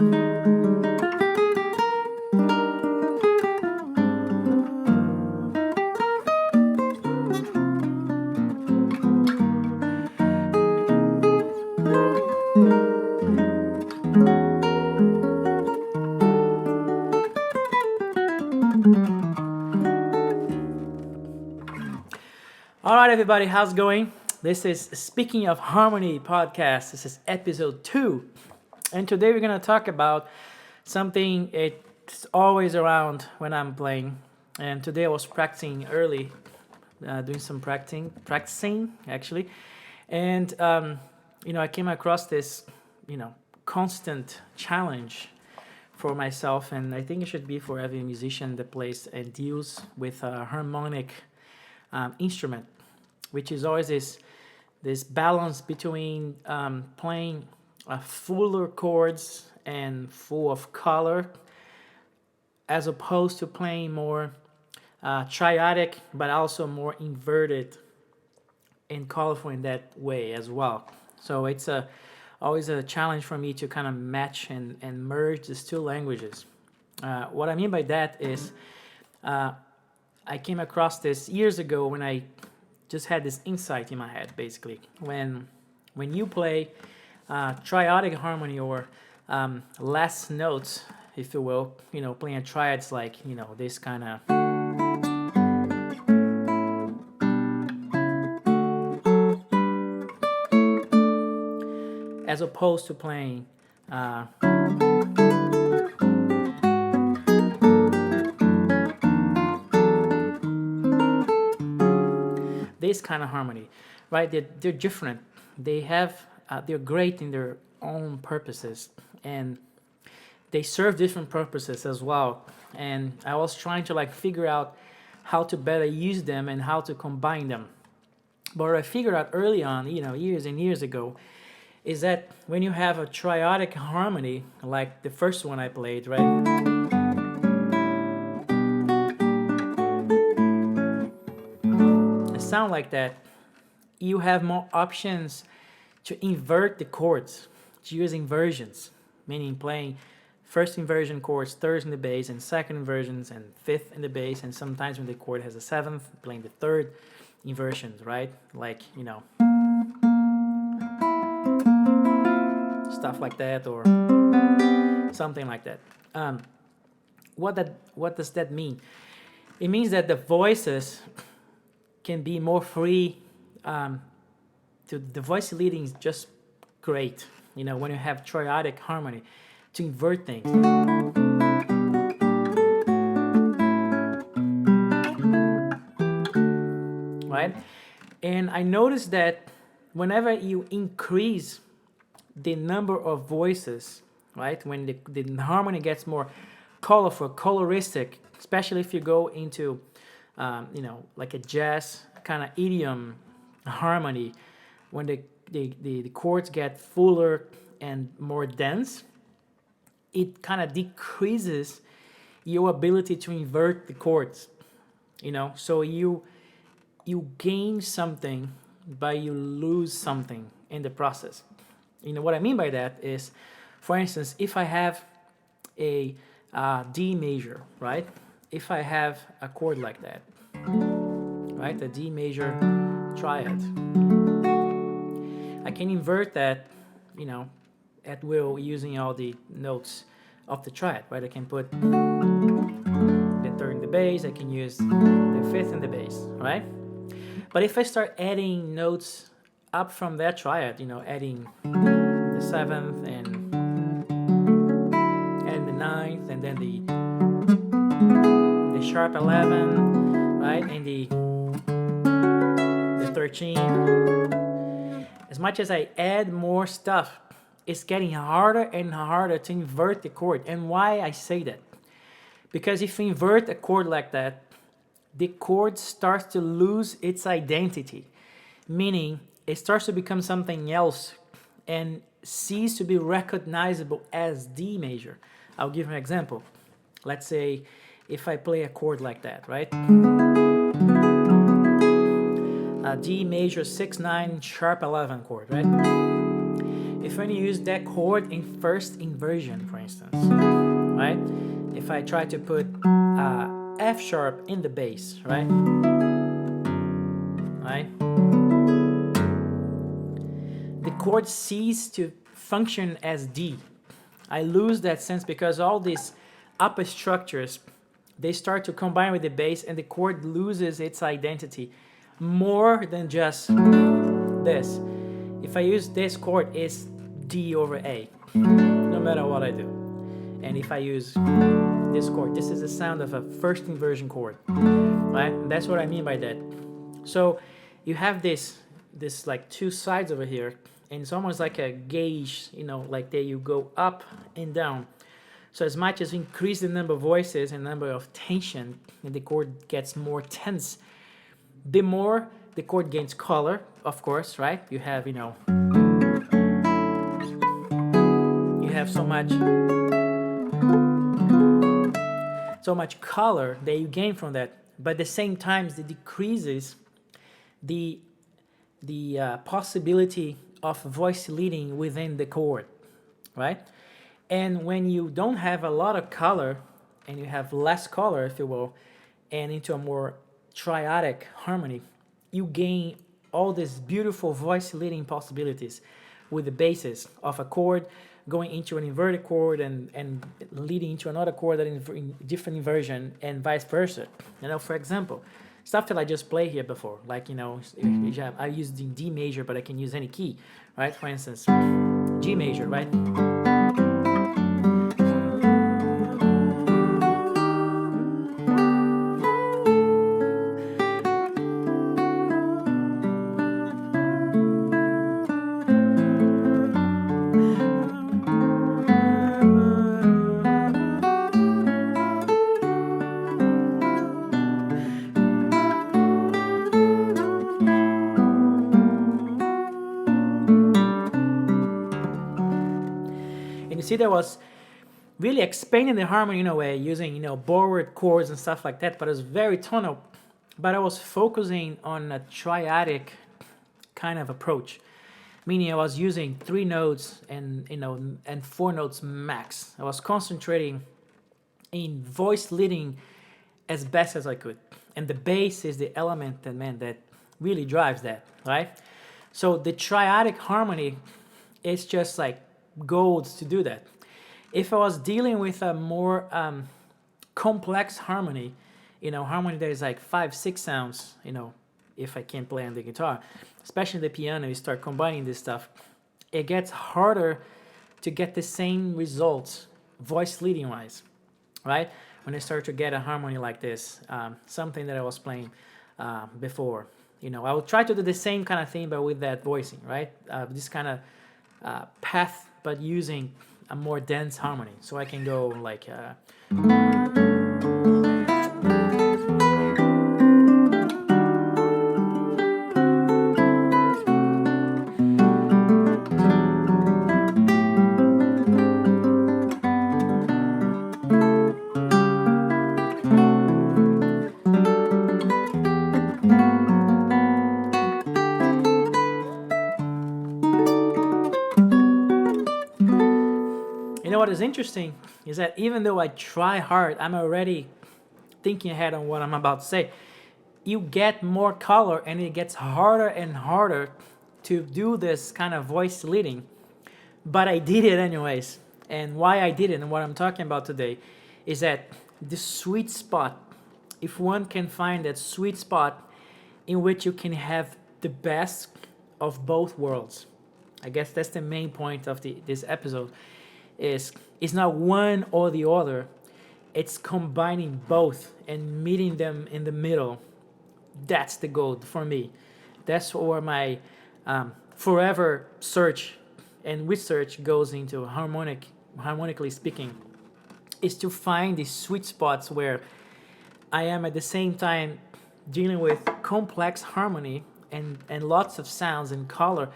All right, everybody, how's it going? This is Speaking of Harmony podcast. This is episode 2. And today we're going to talk about something it's always around when I'm playing. And today I was practicing early, doing some practicing actually. And, I came across this, constant challenge for myself. And I think it should be for every musician that plays and deals with a harmonic instrument, which is always this balance between playing fuller chords and full of color, as opposed to playing more triadic, but also more inverted and colorful in that way as well. So it's always a challenge for me to kind of match and merge these two languages. What I mean by that is I came across this years ago when I just had this insight in my head, basically. When you play triadic harmony or less notes, if you will, playing triads like, this kind of... as opposed to playing... this kind of harmony, right? They're different. They're great in their own purposes, and they serve different purposes as well. And I was trying to figure out how to better use them and how to combine them. But what I figured out early on, years and years ago, is that when you have a triadic harmony, like the first one I played, right? Sound like that, you have more options to invert the chords, to use inversions, meaning playing first inversion chords, third in the bass, and second inversions, and fifth in the bass, and sometimes when the chord has a seventh, playing the third inversions, right? Like, stuff like that, or something like that. What does that mean? It means that the voices can be more free. The voice leading is just great, when you have triadic harmony, to invert things. Right? And I noticed that whenever you increase the number of voices, right, when the harmony gets more colorful, coloristic, especially if you go into like a jazz kind of idiom harmony, when the chords get fuller and more dense, it kind of decreases your ability to invert the chords, so you gain something, but you lose something in the process. What I mean by that is, for instance, if I have a D major, right? If I have a chord like that, right, a D major triad, I can invert that, at will, using all the notes of the triad, right? I can put the third in the bass, I can use the fifth in the bass, right? But if I start adding notes up from that triad, adding the seventh and the ninth, and then the sharp 11, right, and the 13. As much as I add more stuff, it's getting harder and harder to invert the chord. And why I say that? Because if you invert a chord like that, the chord starts to lose its identity, meaning it starts to become something else and cease to be recognizable as D major. I'll give you an example. Let's say if I play a chord like that, right? A D major 6-9 sharp 11 chord, right? if I use that chord in first inversion, for instance, right? If I try to put F sharp in the bass, right? The chord ceases to function as D. I lose that sense because all these upper structures, they start to combine with the bass and the chord loses its identity more than just this. If I use this chord, it's D over A, no matter what I do. And if I use this chord, this is the sound of a first inversion chord, right? And that's what I mean by that. So you have this like two sides over here, and it's almost like a gauge, like there you go up and down. So as much as you increase the number of voices and number of tension, and the chord gets more tense, the more the chord gains color, of course, right? You have, you have so much color that you gain from that, but at the same time, it decreases the possibility of voice leading within the chord, right? And when you don't have a lot of color and you have less color, if you will, and into a more triadic harmony, you gain all these beautiful voice leading possibilities with the basis of a chord going into an inverted chord and leading into another chord that in different inversion and vice versa. For example, stuff that I just played here before, like, I used in D major, but I can use any key, right? For instance, G major, right? See, that was really expanding the harmony in a way using borrowed chords and stuff like that, but it was very tonal. But I was focusing on a triadic kind of approach, meaning I was using 3 notes and 4 notes max. I was concentrating in voice leading as best as I could, and the bass is the element that really drives that, right? So the triadic harmony is just like gold to do that. If I was dealing with a more complex harmony, harmony that is like 5-6 sounds, if I can't play on the guitar, especially the piano, you start combining this stuff, it gets harder to get the same results voice leading wise, right? When I start to get a harmony like this, something that I was playing before, I will try to do the same kind of thing, but with that voicing, right? This kind of path, but using a more dense harmony. So I can go like what is interesting is that even though I try hard, I'm already thinking ahead on what I'm about to say. You get more color and it gets harder and harder to do this kind of voice leading, but I did it anyways. And why I did it and what I'm talking about today is that the sweet spot, if one can find that sweet spot in which you can have the best of both worlds. I guess that's the main point of this episode. It's not one or the other. It's combining both and meeting them in the middle. That's the goal for me. That's where my forever search and research goes into harmonically speaking, is to find these sweet spots where I am at the same time dealing with complex harmony and lots of sounds and color,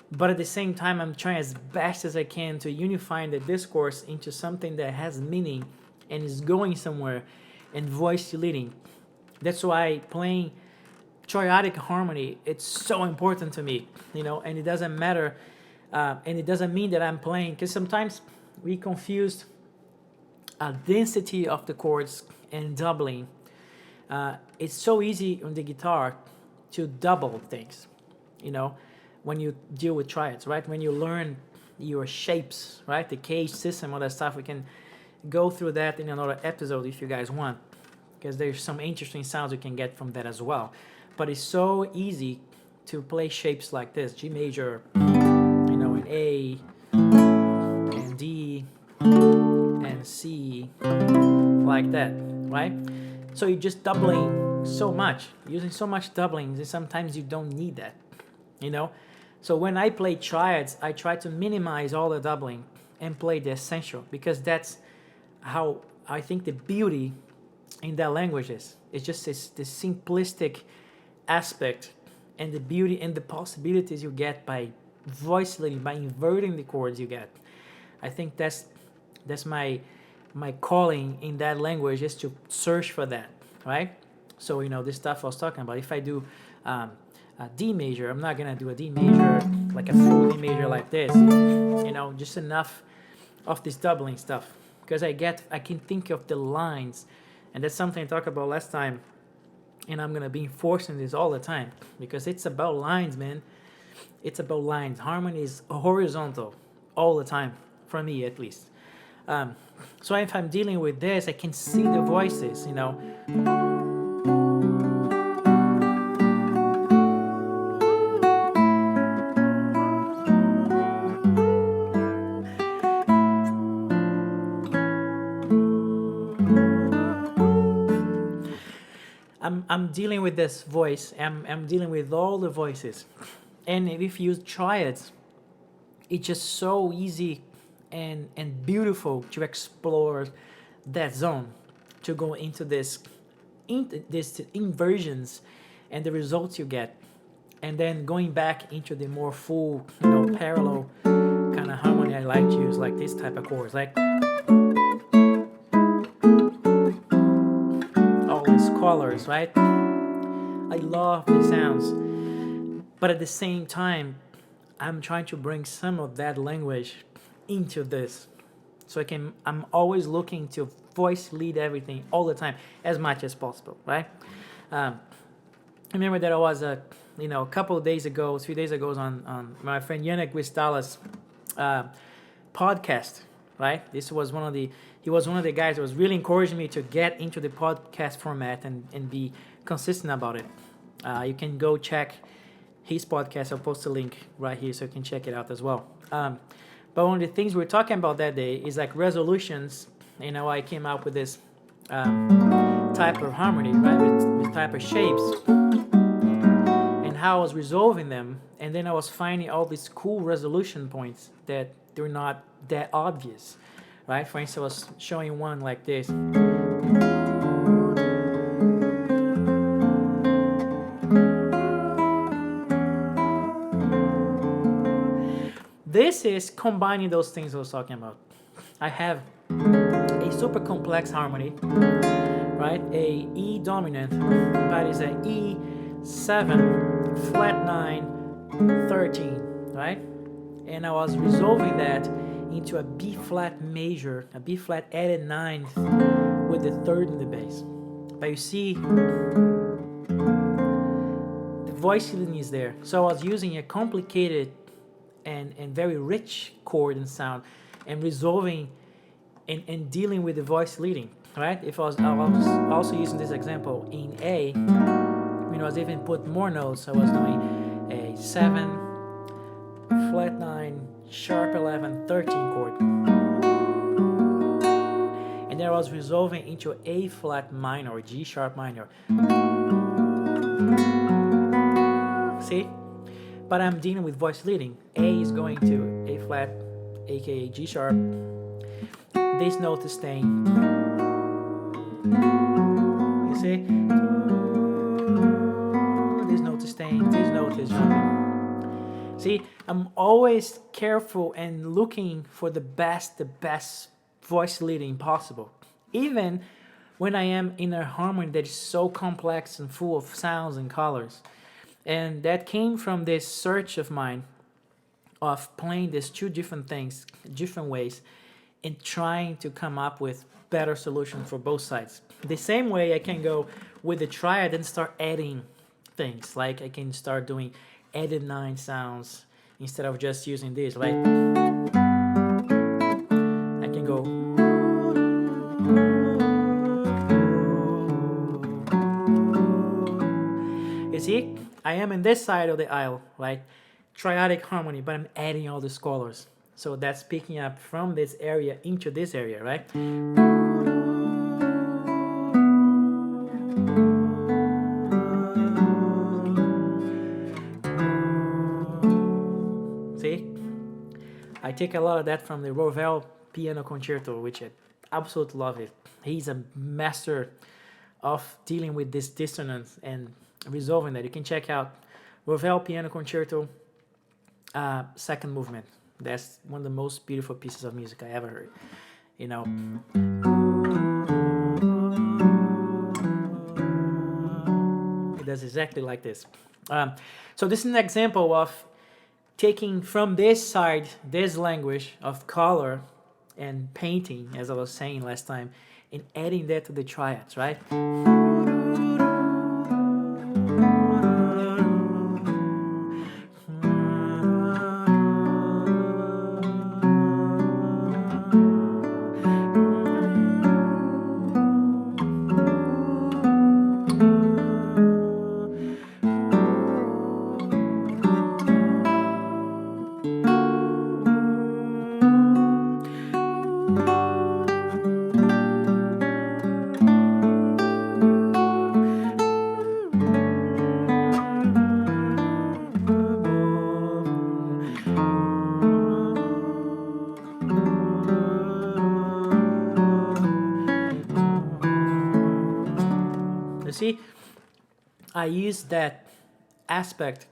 but at the same time I'm trying as best as I can to unify the discourse into something that has meaning and is going somewhere and voice leading. That's why playing triadic harmony, it's so important to me, and it doesn't matter And it doesn't mean that I'm playing, because sometimes we confuse density of the chords and doubling. It's so easy on the guitar to double things, you know, when you deal with triads, right? When you learn your shapes, right? The cage system, all that stuff. We can go through that in another episode if you guys want, because there's some interesting sounds you can get from that as well. But it's so easy to play shapes like this: G major, you know, and A, and D, and C, like that, right? So you're just doubling so much, using so much doublings, and sometimes you don't need that, you know? So when I play triads, I try to minimize all the doubling and play the essential, because that's how I think the beauty in that language is. It's just this simplistic aspect, and the beauty and the possibilities you get by voice leading, by inverting the chords you get. I think that's my calling in that language, is to search for that, right? So, you know, this stuff I was talking about, if I do a D major, I'm not gonna do a D major like a full D major like this, you know, just enough of this doubling stuff, because I can think of the lines, and that's something I talked about last time, and I'm gonna be enforcing this all the time, because it's about lines, man. It's about lines. Harmony is horizontal all the time, for me at least. So if I'm dealing with this, I can see the voices, you know. I'm dealing with this voice. I'm dealing with all the voices. And if you try it, it's just so easy and beautiful to explore that zone, to go into this inversions and the results you get, and then going back into the more full, you know, parallel kind of harmony. I like to use like this type of chords, like all these colors, right? I love the sounds, but at the same time, I'm trying to bring some of that language into this, so I'm always looking to voice lead everything all the time as much as possible, right? I remember that I was a couple of days ago, a few days ago, on my friend Yannick Wistala's podcast, right? He was one of the guys that was really encouraging me to get into the podcast format and be consistent about it. You can go check his podcast. I'll post a link right here so you can check it out as well. But one of the things we were talking about that day is like resolutions. You know, I came up with this type of harmony, right, with type of shapes, and how I was resolving them. And then I was finding all these cool resolution points that they're not that obvious, right? For instance, I was showing one like this. This is combining those things I was talking about. I have a super complex harmony, right? A E dominant, but it's a E7, flat 9, 13, right? And I was resolving that into a B flat major, a B flat added 9th with the 3rd in the bass. But you see, the voice leading is there. So I was using a complicated and very rich chord and sound, and resolving and dealing with the voice leading, right? I was also using this example in A, I was even put more notes. I was doing a 7, flat 9, sharp 11, 13 chord. And then I was resolving into A flat minor or G sharp minor. See? But I'm dealing with voice leading. A is going to A flat, aka G sharp. This note is staying. You see? This note is staying. This note is jumping. See, I'm always careful and looking for the best voice leading possible. Even when I am in a harmony that is so complex and full of sounds and colors. And that came from this search of mine of playing these two different things, different ways, and trying to come up with better solutions for both sides. The same way I can go with the triad and start adding things, like I can start doing added 9 sounds instead of just using this, right? I can go. You see, I am in this side of the aisle, right? Triadic harmony, but I'm adding all these colors. So that's picking up from this area into this area, right? See? I take a lot of that from the Ravel piano concerto, which I absolutely love it. He's a master of dealing with this dissonance and resolving that. You can check out Ravel piano concerto, second movement. That's one of the most beautiful pieces of music I ever heard. You know, it does exactly like this. So this is an example of taking from this side, this language of color and painting, as I was saying last time, and adding that to the triads, right? You see, I use that aspect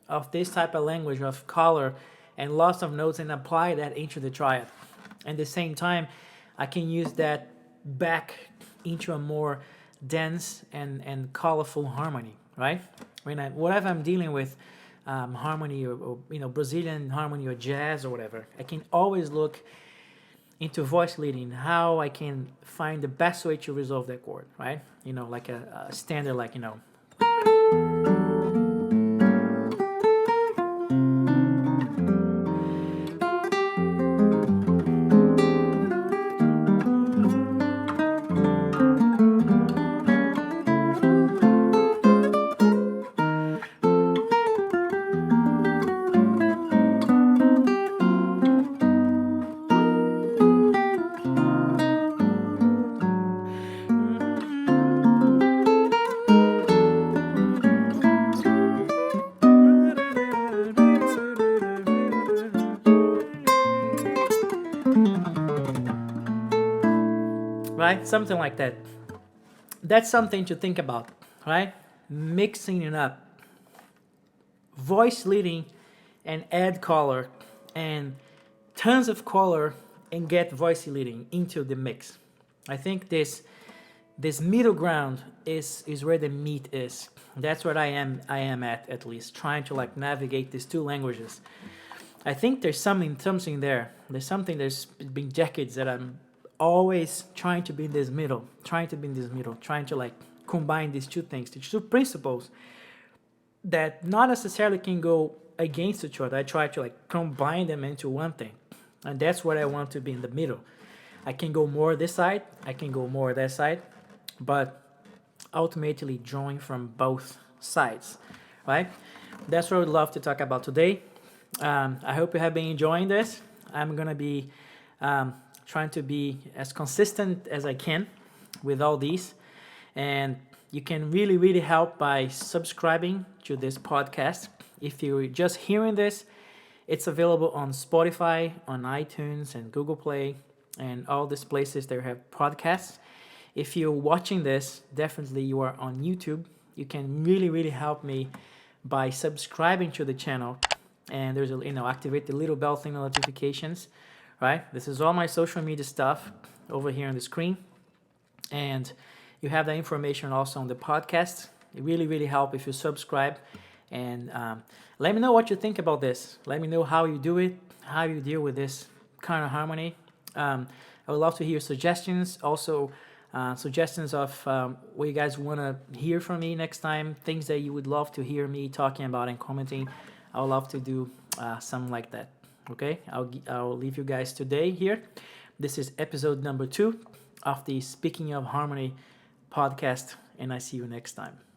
of this type of language of color and lots of notes and apply that into the triad. At the same time, I can use that back into a more dense and colorful harmony, right? Whatever I'm dealing with, harmony or Brazilian harmony or jazz or whatever, I can always look into voice leading, how I can find the best way to resolve that chord, right? Like a standard, like, right? Something like that. That's something to think about, right? Mixing it up. Voice leading and add color and tons of color and get voice leading into the mix. I think this middle ground is where the meat is. That's what I am at least, trying to like navigate these two languages. I think there's something there. There's been decades that I'm always trying to be in this middle, trying to like combine these two things, these two principles that not necessarily can go against each other. I try to like combine them into one thing. And that's what I want to be in the middle. I can go more this side, I can go more that side, but ultimately drawing from both sides, right? That's what I would love to talk about today. I hope you have been enjoying this. I'm going to be trying to be as consistent as I can with all these. And you can really, really help by subscribing to this podcast. If you're just hearing this, it's available on Spotify, on iTunes, and Google Play, and all these places that have podcasts. If you're watching this, definitely you are on YouTube. You can really, really help me by subscribing to the channel. And there's activate the little bell thing, notifications, right? This is all my social media stuff over here on the screen. And you have that information also on the podcast. It really, really helps if you subscribe And let me know what you think about this. Let me know how you do it, how you deal with this kind of harmony. I would love to hear suggestions. Also, suggestions of what you guys want to hear from me next time, things that you would love to hear me talking about and commenting. I would love to do something like that. Okay, I'll leave you guys today here. This is episode number 2 of the Speaking of Harmony podcast, and I see you next time.